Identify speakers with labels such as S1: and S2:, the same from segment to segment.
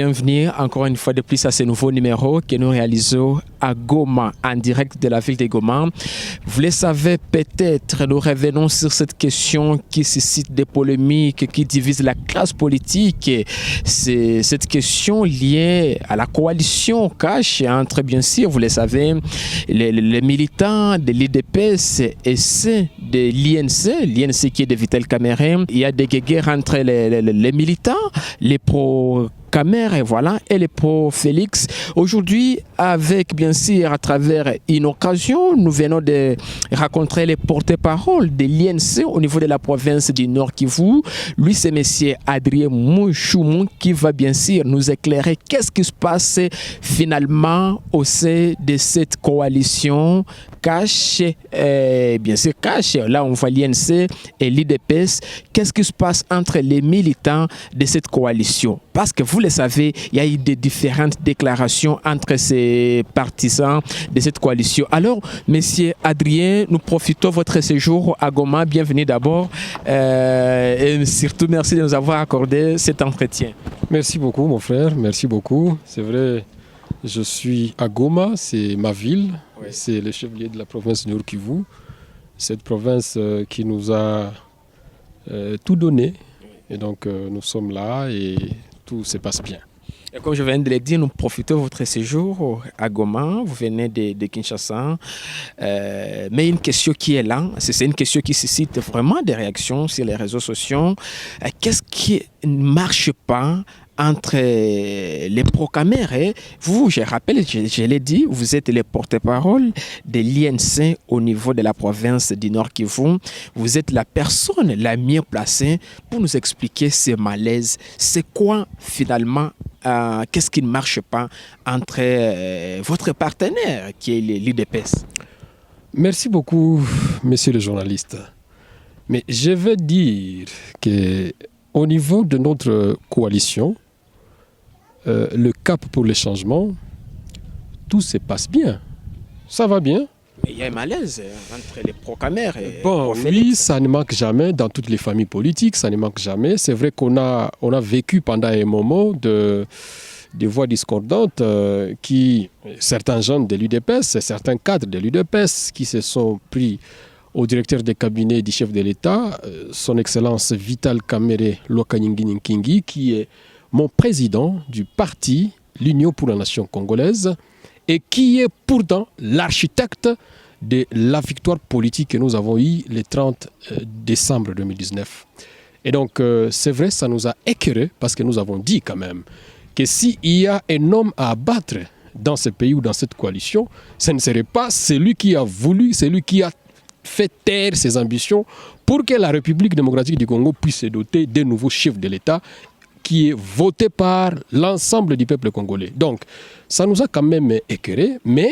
S1: bienvenue encore une fois de plus à ce nouveau numéro que nous réalisons à Goma, en direct de la ville de Goma. Vous le savez peut-être, nous revenons sur cette question qui suscite des polémiques, qui divise la classe politique. C'est cette question liée à la coalition cache entre, bien sûr, vous le savez, les militants de l'IDPS et ceux de l'INC qui est de Vital Kamerhe. Il y a des guerres entre les militants, les pro-Kamerhe, voilà, et les pro-Félix. Aujourd'hui, avec bien sûr, à travers une occasion, nous venons de rencontrer les porte-parole de l'INC au niveau de la province du Nord Kivu. Lui, c'est M. Adrien Mouchoumou qui va bien sûr nous éclairer qu'est-ce qui se passe finalement au sein de cette coalition cache, bien sûr cache. Là, on voit l'INC et l'IDPS. Qu'est-ce qui se passe entre les militants de cette coalition? Parce que vous le savez, il y a eu des différentes déclarations entre ces partisans de cette coalition. Alors, Monsieur Adrien, nous profitons de votre séjour à Goma. Bienvenue d'abord. Et surtout, merci de nous avoir accordé cet entretien.
S2: Merci beaucoup, mon frère. Merci beaucoup. C'est vrai, je suis à Goma, c'est ma ville. Oui. C'est le chef-lieu de la province du Nord Kivu. Cette province qui nous a tout donné. Et donc, nous sommes là et tout se passe bien.
S1: Et comme je viens de le dire, nous profitons de votre séjour à Goma. Vous venez de Kinshasa. Mais une question qui est là, c'est une question qui suscite vraiment des réactions sur les réseaux sociaux. Qu'est-ce qui ne marche pas entre les pro-Kamerhe? Vous, je rappelle, je l'ai dit, vous êtes les porte-parole de l'INC au niveau de la province du Nord Kivu. Vous êtes la personne la mieux placée pour nous expliquer ce malaise. C'est quoi finalement, qu'est-ce qui ne marche pas entre votre partenaire qui est l'IDPS?
S2: Merci beaucoup, monsieur le journaliste. Mais je veux dire qu'au niveau de notre coalition, le cap pour le changement, tout se passe bien. Ça va bien.
S1: Mais il y a un malaise entre les pro-Kamerhe et
S2: bon, oui, ça ne manque jamais dans toutes les familles politiques, ça ne manque jamais. C'est vrai qu'on a vécu pendant un moment des voix discordantes certains jeunes de l'UDPS et certains cadres de l'UDPS qui se sont pris au directeur de cabinet du chef de l'État, son Excellence Vital Kamerhe Lwakanyingi, qui est mon président du parti l'Union pour la Nation congolaise et qui est pourtant l'architecte de la victoire politique que nous avons eue le 30 décembre 2019. Et donc, c'est vrai, ça nous a écœurés parce que nous avons dit quand même que s'il y a un homme à abattre dans ce pays ou dans cette coalition, ce ne serait pas celui qui a voulu, celui qui a fait taire ses ambitions pour que la République démocratique du Congo puisse se doter d'un nouveau chef de l'État qui est voté par l'ensemble du peuple congolais. Donc, ça nous a quand même écœurés, mais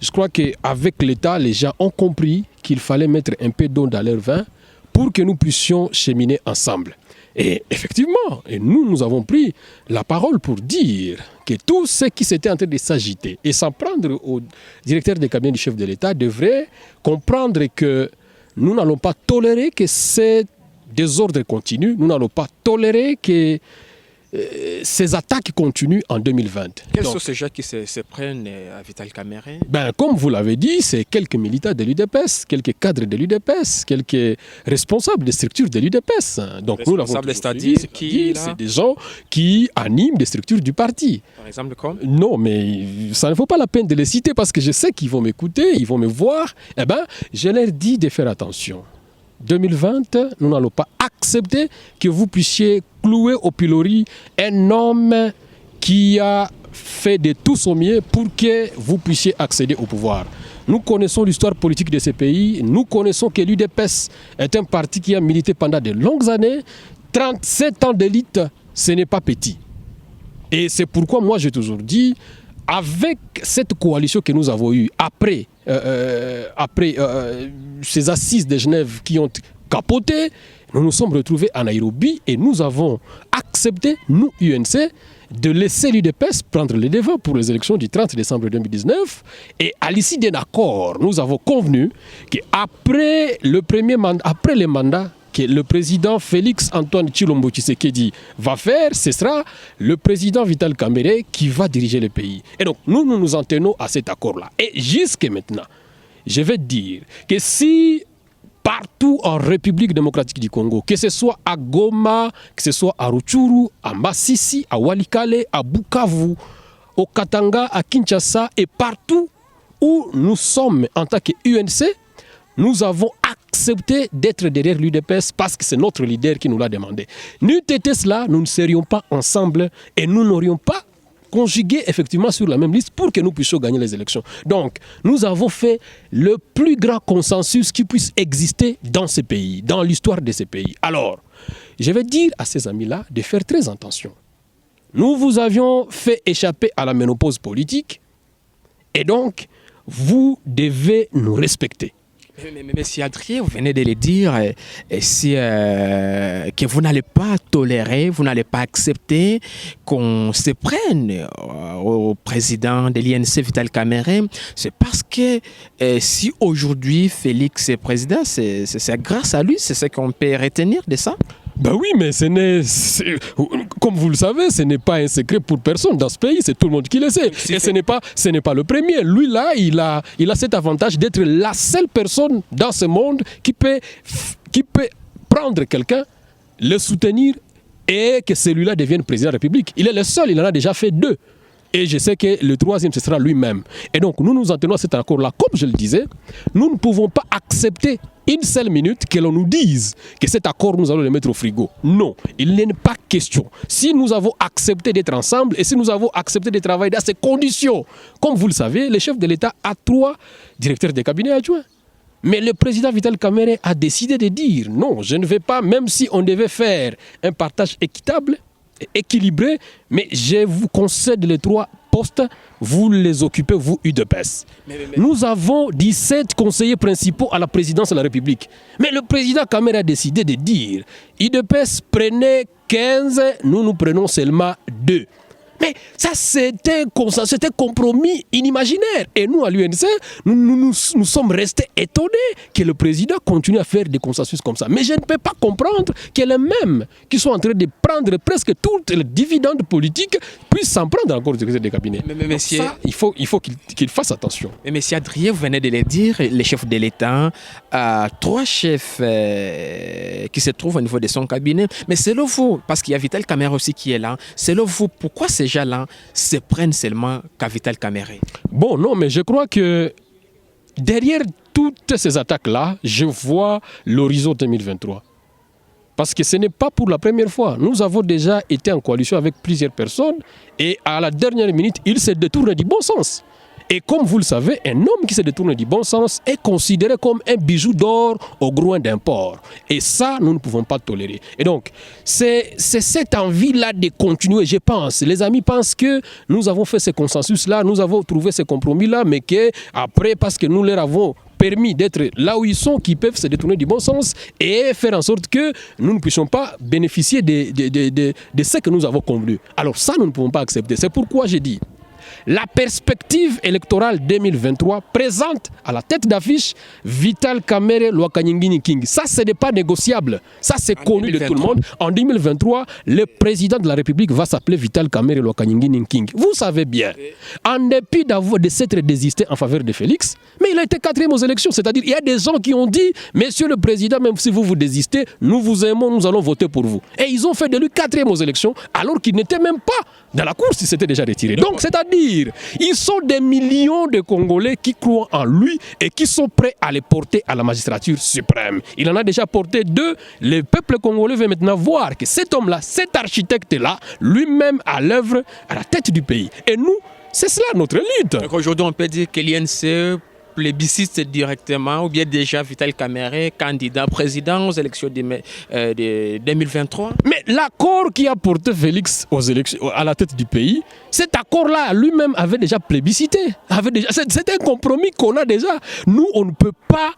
S2: je crois qu'avec l'État, les gens ont compris qu'il fallait mettre un peu d'eau dans leur vin pour que nous puissions cheminer ensemble. Et effectivement, nous avons pris la parole pour dire que tous ceux qui s'étaient en train de s'agiter et s'en prendre au directeur de cabinet du chef de l'État devraient comprendre que nous n'allons pas tolérer que ces désordres continuent, nous n'allons pas tolérer que ces attaques continuent en 2020.
S1: Quels sont ces gens qui se prennent à Vital Kamerhe?
S2: Comme vous l'avez dit, c'est quelques militants de l'UDPS, quelques cadres de l'UDPS, quelques responsables des structures de l'UDPS. Donc nous l'avons
S1: c'est-à-dire qui
S2: c'est des gens qui animent des structures du parti.
S1: Par exemple comme?
S2: Non, mais ça ne vaut pas la peine de les citer parce que je sais qu'ils vont m'écouter, ils vont me voir. Je leur dis de faire attention. 2020, nous n'allons pas accepter que vous puissiez clouer au pilori un homme qui a fait de tout son mieux pour que vous puissiez accéder au pouvoir. Nous connaissons l'histoire politique de ce pays, nous connaissons que l'UDPS est un parti qui a milité pendant de longues années. 37 ans d'élite, ce n'est pas petit. Et c'est pourquoi moi j'ai toujours dit, avec cette coalition que nous avons eue après ces assises de Genève qui ont capoté, nous nous sommes retrouvés à Nairobi et nous avons accepté, nous UNC, de laisser l'UDPS prendre les devants pour les élections du 30 décembre 2019. Et à l'issue d'un accord, nous avons convenu qu'après le premier mandat, après les mandats que le président Félix Antoine Tshilombo Tshisekedi va faire, ce sera le président Vital Kamerhe qui va diriger le pays. Et donc, nous nous en tenons à cet accord-là. Et jusqu'à maintenant, je vais dire que si partout en République démocratique du Congo, que ce soit à Goma, que ce soit à Rutshuru, à Masisi, à Walikale, à Bukavu, au Katanga, à Kinshasa et partout où nous sommes en tant que UNC, nous avons accepté d'être derrière l'UDPS parce que c'est notre leader qui nous l'a demandé. N'eût été cela, nous ne serions pas ensemble et nous n'aurions pas conjugué effectivement sur la même liste pour que nous puissions gagner les élections. Donc, nous avons fait le plus grand consensus qui puisse exister dans ces pays, dans l'histoire de ces pays. Alors, je vais dire à ces amis-là de faire très attention. Nous vous avions fait échapper à la ménopause politique et donc, vous devez nous respecter.
S1: Mais si Adrien, vous venez de le dire, que vous n'allez pas tolérer, vous n'allez pas accepter qu'on se prenne au président de l'INC Vital Kamerhe, c'est parce que si aujourd'hui Félix est président, c'est grâce à lui, c'est ce qu'on peut retenir de ça.
S2: Ben oui, mais comme vous le savez, ce n'est pas un secret pour personne dans ce pays, c'est tout le monde qui le sait. Et ce n'est pas le premier. Lui là, il a cet avantage d'être la seule personne dans ce monde qui peut prendre quelqu'un, le soutenir et que celui-là devienne président de la République. Il est le seul, il en a déjà fait 2. Et je sais que le 3e, ce sera lui-même. Et donc, nous nous en tenons à cet accord-là. Comme je le disais, nous ne pouvons pas accepter une seule minute que l'on nous dise que cet accord, nous allons le mettre au frigo. Non, il n'est pas question. Si nous avons accepté d'être ensemble et si nous avons accepté de travailler dans ces conditions, comme vous le savez, le chef de l'État a 3 directeurs de cabinet adjoints. Mais le président Vital Kamerhe a décidé de dire non, je ne vais pas, même si on devait faire un partage équitable, équilibré, mais je vous concède les 3 postes, vous les occupez, vous, UDPS. Nous avons 17 conseillers principaux à la présidence de la République. Mais le président Kamerhe a décidé de dire UDPS prenait 15, nous prenons seulement 2. Mais ça, c'était un compromis inimaginaire. Et nous, à l'UNC, nous sommes restés étonnés que le président continue à faire des consensus comme ça. Mais je ne peux pas comprendre que les mêmes qui sont en train de prendre presque toutes les dividendes politiques puissent s'en prendre encore au secrétaire de cabinet.
S1: Mais
S2: ça, il faut qu'il fasse attention.
S1: Mais M. Adrien, vous venez de le dire, les chefs de l'État, 3 chefs qui se trouvent au niveau de son cabinet. Mais c'est le vous, parce qu'il y a Vital Kamerhe aussi qui est là. C'est le vous, pourquoi ces gens-là se prennent seulement qu'à Vital Kamerhe?
S2: Bon, non, mais je crois que derrière toutes ces attaques-là, je vois l'horizon 2023. Parce que ce n'est pas pour la première fois. Nous avons déjà été en coalition avec plusieurs personnes et à la dernière minute, ils se détournent du bon sens. Et comme vous le savez, un homme qui se détourne du bon sens est considéré comme un bijou d'or au groin d'un porc. Et ça, nous ne pouvons pas tolérer. Et donc, c'est cette envie-là de continuer, je pense. Les amis pensent que nous avons fait ce consensus-là, nous avons trouvé ce compromis-là, mais qu'après, parce que nous leur avons permis d'être là où ils sont, qui peuvent se détourner du bon sens et faire en sorte que nous ne puissions pas bénéficier de ce que nous avons convenu. Alors ça, nous ne pouvons pas accepter. C'est pourquoi j'ai dit, la perspective électorale 2023 présente à la tête d'affiche Vital Kamerhe Lwakanyingini King. Ça, ce n'est pas négociable. Ça, c'est connu de tout le monde. En 2023, le président de la République va s'appeler Vital Kamerhe Lwakanyingini King. Vous savez bien, en dépit de s'être désisté en faveur de Félix, mais il a été 4e aux élections. C'est-à-dire, il y a des gens qui ont dit, Monsieur le Président, même si vous désistez, nous vous aimons, nous allons voter pour vous. Et ils ont fait de lui 4e aux élections, alors qu'il n'était même pas dans la course, il s'était déjà retiré. Donc, c'est-à-dire, ils sont des millions de Congolais qui croient en lui et qui sont prêts à les porter à la magistrature suprême. Il en a déjà porté 2. Le peuple congolais veut maintenant voir que cet homme-là, cet architecte-là, lui-même à l'œuvre à la tête du pays. Et nous, c'est cela notre lutte.
S1: Donc aujourd'hui, on peut dire que l'INC plébiscite directement, ou bien déjà Vital Kamerhe, candidat président aux élections de 2023.
S2: Mais l'accord qui a porté Félix aux élections, à la tête du pays, cet accord-là lui-même avait déjà plébiscité. C'est un compromis qu'on a déjà. Nous, on ne peut pas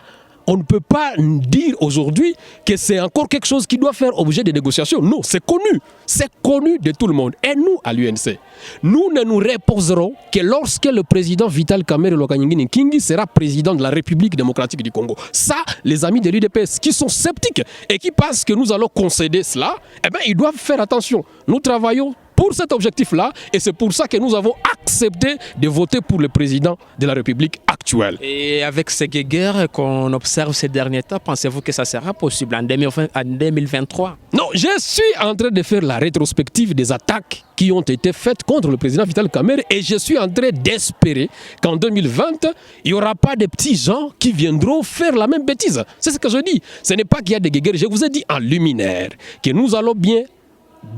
S2: on ne peut pas dire aujourd'hui que c'est encore quelque chose qui doit faire objet de négociations. Non, c'est connu de tout le monde. Et nous, à l'UNC, nous ne nous reposerons que lorsque le président Vital Kamerhe Lokanyingini Nkingi sera président de la République démocratique du Congo. Ça, les amis de l'UDPS qui sont sceptiques et qui pensent que nous allons concéder cela, eh bien, ils doivent faire attention. Nous travaillons pour cet objectif-là, et c'est pour ça que nous avons accepté de voter pour le président de la République actuelle.
S1: Et avec ces guerres qu'on observe ces derniers temps, pensez-vous que ça sera possible en 2023?
S2: Non, je suis en train de faire la rétrospective des attaques qui ont été faites contre le président Vital Kamerhe, et je suis en train d'espérer qu'en 2020, il n'y aura pas de petits gens qui viendront faire la même bêtise. C'est ce que je dis. Ce n'est pas qu'il y a des guerres. Je vous ai dit en luminaire que nous allons bien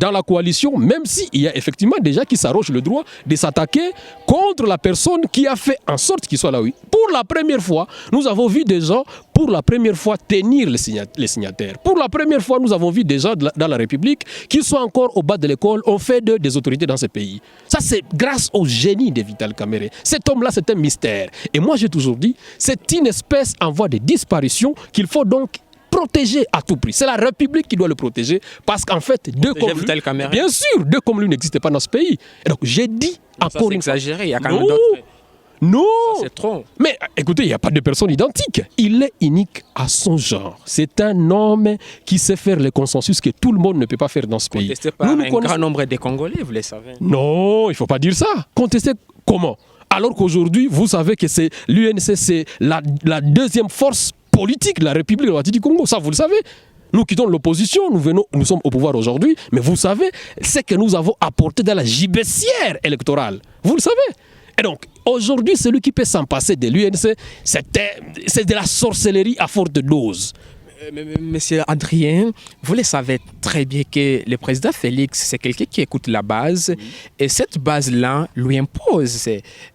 S2: dans la coalition, même s'il y a effectivement des gens qui s'arrogent le droit de s'attaquer contre la personne qui a fait en sorte qu'il soit là. Oui. Pour la première fois, nous avons vu des gens, pour la première fois, tenir les signataires. Pour la première fois, nous avons vu des gens dans la République qui sont encore au bas de l'école, ont fait des autorités dans ce pays. Ça, c'est grâce au génie de Vital Kamerhe. Cet homme-là, c'est un mystère. Et moi, j'ai toujours dit, c'est une espèce en voie de disparition qu'il faut donc protéger à tout prix. C'est la République qui doit le protéger parce qu'en fait, deux comme lui n'existent pas dans ce pays. Et donc, j'ai dit encore une fois.
S1: Exagéré, il y a quand même d'autres.
S2: Non,
S1: c'est trop.
S2: Mais écoutez, il n'y a pas de personne identique. Il est unique à son genre. C'est un homme qui sait faire le consensus que tout le monde ne peut pas faire dans ce pays.
S1: Contesté par un grand nombre de Congolais, vous le savez.
S2: Non, il ne faut pas dire ça. Contester comment? Alors qu'aujourd'hui, vous savez que c'est l'UNC, c'est la deuxième force politique de la République démocratique du Congo. Ça, vous le savez. Nous quittons l'opposition, nous sommes au pouvoir aujourd'hui, mais vous savez ce que nous avons apporté dans la gibecière électorale. Vous le savez. Et donc, aujourd'hui, celui qui peut s'en passer de l'UNC, c'est de la sorcellerie à forte dose.
S1: Monsieur Adrien, vous le savez très bien que le président Félix, c'est quelqu'un qui écoute la base, et cette base-là lui impose,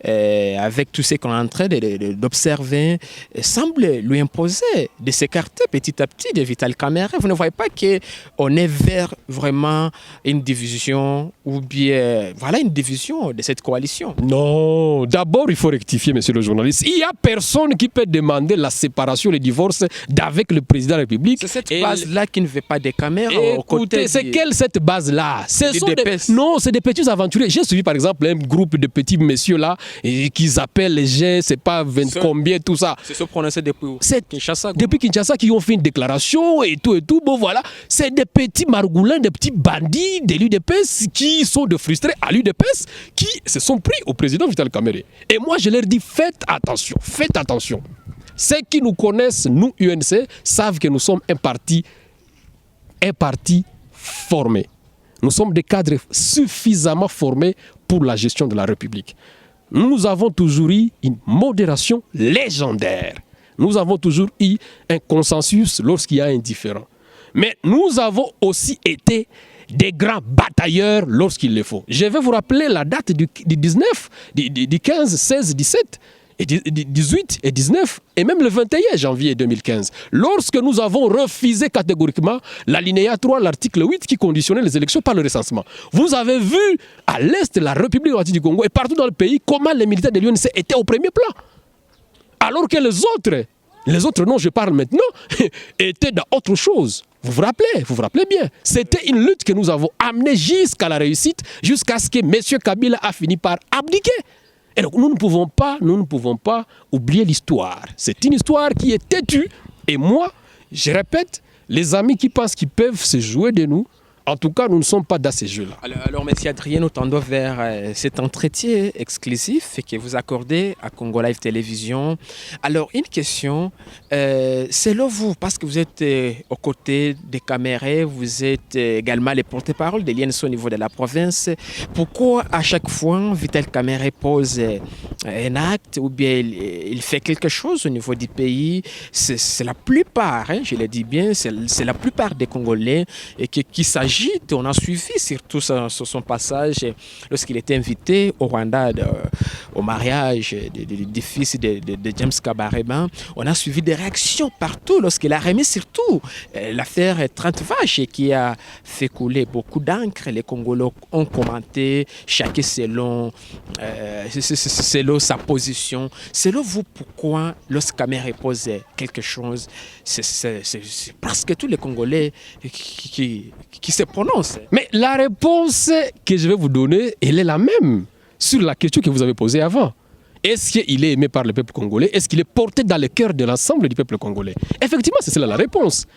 S1: avec tout ce qu'on est en train d'observer, semble lui imposer de s'écarter petit à petit de Vital Kamerhe. Vous ne voyez pas qu'on est vers vraiment une division, ou bien voilà une division de cette coalition?
S2: Non, d'abord il faut rectifier, monsieur le journaliste. Il n'y a personne qui peut demander la séparation, le divorce d'avec le président de la République.
S1: C'est cette base-là qui ne veut pas des caméras.
S2: Écoutez, c'est quelle cette base-là? Non, c'est des petits aventuriers. J'ai suivi par exemple un groupe de petits messieurs là qu'ils appellent les G, c'est pas 20 combien, tout ça.
S1: C'est se prononcer depuis Kinshasa.
S2: Depuis Kinshasa qui ont fait une déclaration et tout. Bon voilà, c'est des petits margoulins, des petits bandits de l'UDPS qui sont de frustrés à l'UDPS qui se sont pris au président Vital Kamerhe. Et moi je leur dis faites attention. Ceux qui nous connaissent, nous UNC, savent que nous sommes un parti formé. Nous sommes des cadres suffisamment formés pour la gestion de la République. Nous avons toujours eu une modération légendaire. Nous avons toujours eu un consensus lorsqu'il y a un différend. Mais nous avons aussi été des grands batailleurs lorsqu'il le faut. Je vais vous rappeler la date du 19, du 15, 16, 17, et 18 et 19, et même le 21 janvier 2015, lorsque nous avons refusé catégoriquement l'alinéa 3, l'article 8 qui conditionnait les élections par le recensement. Vous avez vu à l'est de la République démocratique du Congo et partout dans le pays comment les militaires de l'UNC étaient au premier plan. Alors que les autres non, je parle maintenant, étaient dans autre chose. Vous vous rappelez bien. C'était une lutte que nous avons amenée jusqu'à la réussite, jusqu'à ce que M. Kabila a fini par abdiquer. Et donc nous ne pouvons pas oublier l'histoire. C'est une histoire qui est têtue. Et moi, je répète, les amis qui pensent qu'ils peuvent se jouer de nous, en tout cas, nous ne sommes pas dans ces jeux-là.
S1: Alors, M. Adrien, nous tendons vers cet entretien exclusif que vous accordez à Congo Live Télévision. Alors, une question, selon vous, parce que vous êtes aux côtés des Kamerhe, vous êtes également les porte-parole des l'INC au niveau de la province, pourquoi à chaque fois Vital Kamerhe pose un acte ou bien il fait quelque chose au niveau du pays? C'est la plupart, je le dis bien, c'est la plupart des Congolais qui s'agit agite. On a suivi surtout son passage lorsqu'il était invité au Rwanda au mariage du fils de James Kabarebe. On a suivi des réactions partout lorsqu'il a remis surtout l'affaire 30 vaches qui a fait couler beaucoup d'encre. Les Congolais ont commenté, chacun selon sa position. Selon vous, pourquoi lorsque Kamere pose quelque chose, c'est presque tous les Congolais qui se prononcent?
S2: Mais la réponse que je vais vous donner, elle est la même sur la question que vous avez posée avant. Est-ce qu'il est aimé par le peuple congolais? Est-ce qu'il est porté dans le cœur de l'ensemble du peuple congolais? Effectivement, c'est cela la réponse.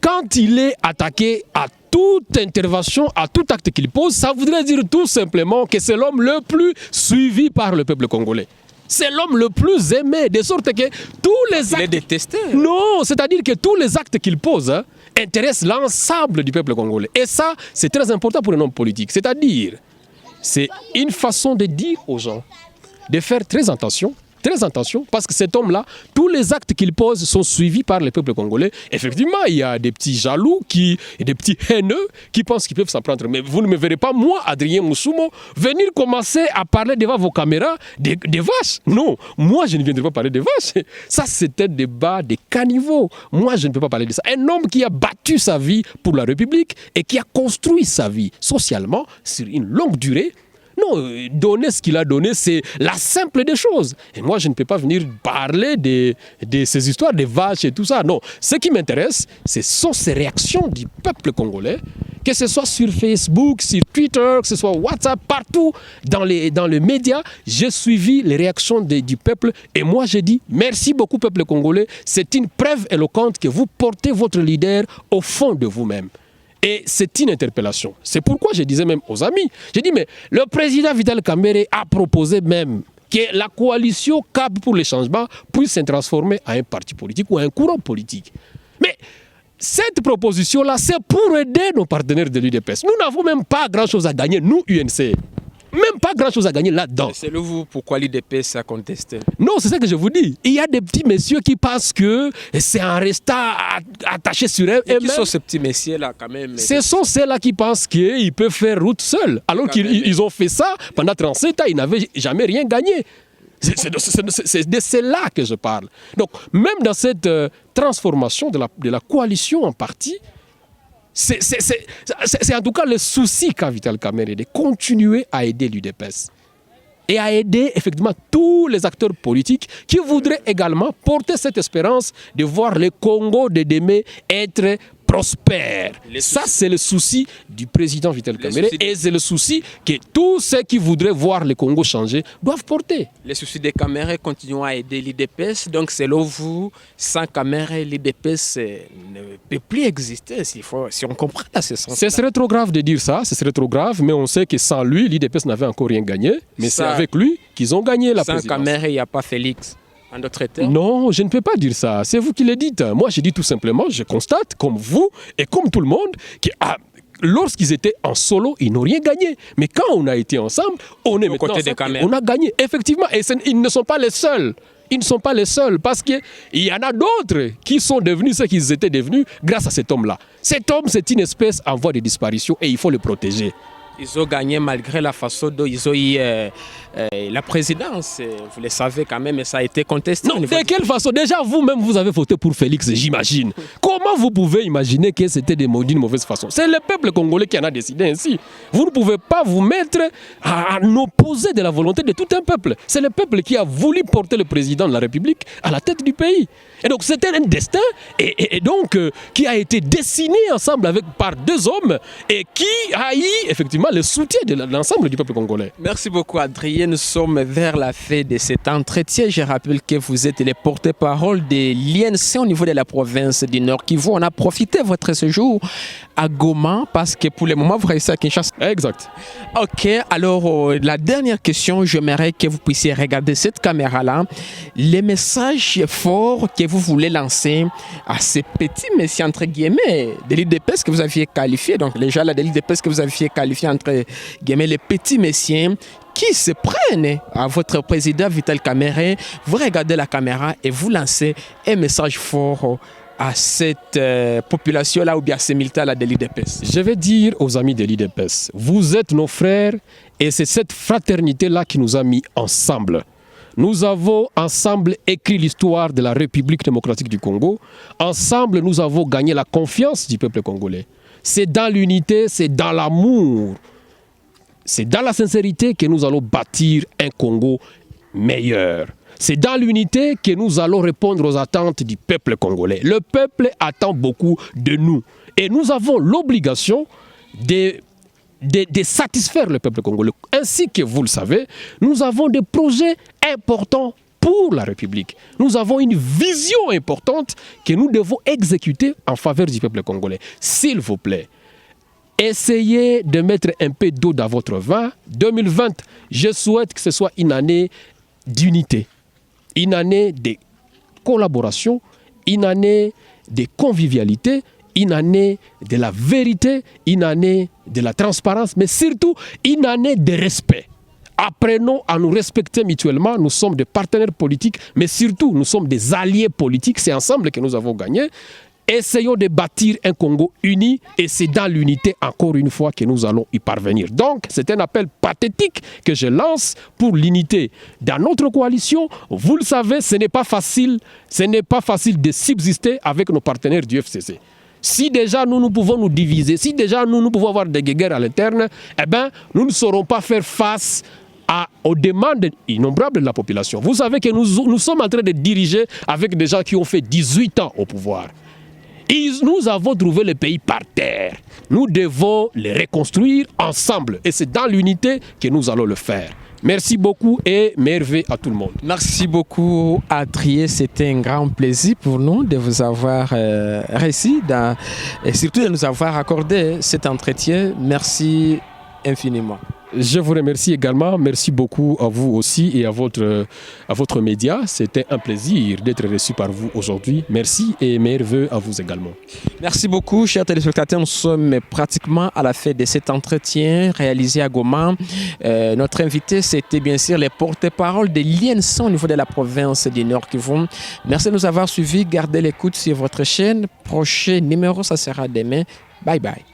S2: Quand il est attaqué à toute intervention, à tout acte qu'il pose, ça voudrait dire tout simplement que c'est l'homme le plus suivi par le peuple congolais. C'est l'homme le plus aimé, de sorte que tous les actes...
S1: Il est détesté.
S2: Non, c'est-à-dire que tous les actes qu'il pose intéressent l'ensemble du peuple congolais. Et ça, c'est très important pour un homme politique. C'est-à-dire, c'est une façon de dire aux gens de faire très attention, parce que cet homme-là, tous les actes qu'il pose sont suivis par le peuple congolais. Effectivement, il y a des petits jaloux et des petits haineux qui pensent qu'ils peuvent s'en prendre. Mais vous ne me verrez pas, moi, Adrien Moussoumou, venir commencer à parler devant vos caméras des vaches. Non, moi, je ne viendrai pas parler des vaches. Ça, c'était un débat des caniveaux. Moi, je ne peux pas parler de ça. Un homme qui a battu sa vie pour la République et qui a construit sa vie socialement sur une longue durée. Non, donner ce qu'il a donné, c'est la simple des choses. Et moi, je ne peux pas venir parler de ces histoires des vaches et tout ça. Non, ce qui m'intéresse, ce sont ces réactions du peuple congolais, que ce soit sur Facebook, sur Twitter, que ce soit WhatsApp, partout dans les médias. J'ai suivi les réactions du peuple et moi, je dis merci beaucoup, peuple congolais. C'est une preuve éloquente que vous portez votre leader au fond de vous-même. Et c'est une interpellation. C'est pourquoi je disais même aux amis, j'ai dit, mais le président Vital Kamerhe a proposé même que la coalition CAP pour le changement puisse se transformer en un parti politique ou un courant politique. Mais cette proposition-là, c'est pour aider nos partenaires de l'UDPS. Nous n'avons même pas grand-chose à gagner, nous, UNC. Même pas grand-chose à gagner là-dedans.
S1: C'est vous pourquoi l'UDPS a contesté?
S2: Non, c'est ça que je vous dis. Il y a des petits messieurs qui pensent que c'est en restant attaché sur eux.
S1: Et qui sont ces petits messieurs-là quand même?
S2: Ce sont ceux-là qui pensent qu'ils peuvent faire route seuls. Alors qu'ils ont fait ça pendant 37 ans, ils n'avaient jamais rien gagné. C'est de cela que je parle. Donc, même dans cette transformation de la coalition en parti, c'est en tout cas le souci qu'a Vital Kamerhe de continuer à aider l'UDPS et à aider effectivement tous les acteurs politiques qui voudraient également porter cette espérance de voir le Congo de demain être prospère. Ça, c'est le souci du président Vital Kamerhe et c'est le souci que tous ceux qui voudraient voir le Congo changer doivent porter.
S1: Les soucis de Kamerhe continuent à aider l'IDPS. Donc, selon vous, sans Kamerhe, l'IDPS ne peut plus exister, si on comprend à ce sens.
S2: Ce serait trop grave de dire ça, ce serait trop grave, mais on sait que sans lui, l'IDPS n'avait encore rien gagné. Mais c'est avec lui qu'ils ont gagné la présidence.
S1: Sans Kamerhe, il n'y a pas Félix.
S2: Non, je ne peux pas dire ça. C'est vous qui le dites. Moi, je dis tout simplement, je constate, comme vous et comme tout le monde, que lorsqu'ils étaient en solo, ils n'ont rien gagné. Mais quand on a été ensemble, on est maintenant ensemble, on a gagné. Effectivement, et ils ne sont pas les seuls. Ils ne sont pas les seuls parce qu'il y en a d'autres qui sont devenus ce qu'ils étaient devenus grâce à cet homme-là. Cet homme, c'est une espèce en voie de disparition et il faut le protéger.
S1: Ils ont gagné malgré la façon dont ils ont eu la présidence. Vous le savez quand même, et ça a été contesté.
S2: Non, de quelle façon? Déjà, vous-même, vous avez voté pour Félix, j'imagine. Comment vous pouvez imaginer que c'était d'une mauvaise façon? C'est le peuple congolais qui en a décidé ainsi. Vous ne pouvez pas vous mettre à opposer de la volonté de tout un peuple. C'est le peuple qui a voulu porter le président de la République à la tête du pays. Et donc, c'était un destin et donc, qui a été dessiné ensemble par deux hommes et qui a eu effectivement le soutien de l'ensemble du peuple congolais.
S1: Merci beaucoup, Adrien. Nous sommes vers la fin de cet entretien. Je rappelle que vous êtes les porte-parole de l'INC au niveau de la province du Nord Kivu. On a profité de votre séjour à Goma parce que pour le moment, vous restez à Kinshasa.
S2: Exact.
S1: Ok, alors la dernière question, j'aimerais que vous puissiez regarder cette caméra-là. Les messages forts que vous voulez lancer à ces petits messieurs, entre guillemets, de l'IDPS que vous aviez qualifié, donc les gens là de l'IDPS que vous aviez qualifié, entre guillemets, les petits messieurs qui se prennent à votre président Vital Kamerhe. Vous regardez la caméra et vous lancez un message fort à cette population-là ou bien à ces militants-là de l'UDPS?
S2: Je vais dire aux amis de l'UDPS, vous êtes nos frères et c'est cette fraternité-là qui nous a mis ensemble. Nous avons ensemble écrit l'histoire de la République démocratique du Congo. Ensemble, nous avons gagné la confiance du peuple congolais. C'est dans l'unité, c'est dans l'amour, c'est dans la sincérité que nous allons bâtir un Congo meilleur. C'est dans l'unité que nous allons répondre aux attentes du peuple congolais. Le peuple attend beaucoup de nous. Et nous avons l'obligation de satisfaire le peuple congolais. Ainsi que vous le savez, nous avons des projets importants pour la République. Nous avons une vision importante que nous devons exécuter en faveur du peuple congolais. S'il vous plaît, essayez de mettre un peu d'eau dans votre vin. 2020, je souhaite que ce soit une année d'unité, une année de collaboration, une année de convivialité, une année de la vérité, une année de la transparence, mais surtout une année de respect. Apprenons à nous respecter mutuellement. Nous sommes des partenaires politiques, mais surtout nous sommes des alliés politiques. C'est ensemble que nous avons gagné. Essayons de bâtir un Congo uni et c'est dans l'unité, encore une fois, que nous allons y parvenir. Donc, c'est un appel pathétique que je lance pour l'unité dans notre coalition. Vous le savez, ce n'est pas facile de subsister avec nos partenaires du FCC. Si déjà nous pouvons nous diviser, si déjà nous pouvons avoir des guerres à l'interne, eh bien, nous ne saurons pas faire face aux demandes innombrables de la population. Vous savez que nous sommes en train de diriger avec des gens qui ont fait 18 ans au pouvoir. Nous avons trouvé le pays par terre. Nous devons le reconstruire ensemble. Et c'est dans l'unité que nous allons le faire. Merci beaucoup et merveille à tout le monde.
S1: Merci beaucoup, Adrien. C'était un grand plaisir pour nous de vous avoir réussi et surtout de nous avoir accordé cet entretien. Merci infiniment.
S2: Je vous remercie également. Merci beaucoup à vous aussi et à votre média. C'était un plaisir d'être reçu par vous aujourd'hui. Merci et meilleurs vœux à vous également.
S1: Merci beaucoup, chers téléspectateurs. Nous sommes pratiquement à la fin de cet entretien réalisé à Goma. Notre invité, c'était bien sûr les porte-parole de l'INSA au niveau de la province du Nord Kivu. Merci de nous avoir suivis. Gardez l'écoute sur votre chaîne. Prochain numéro, ça sera demain. Bye bye.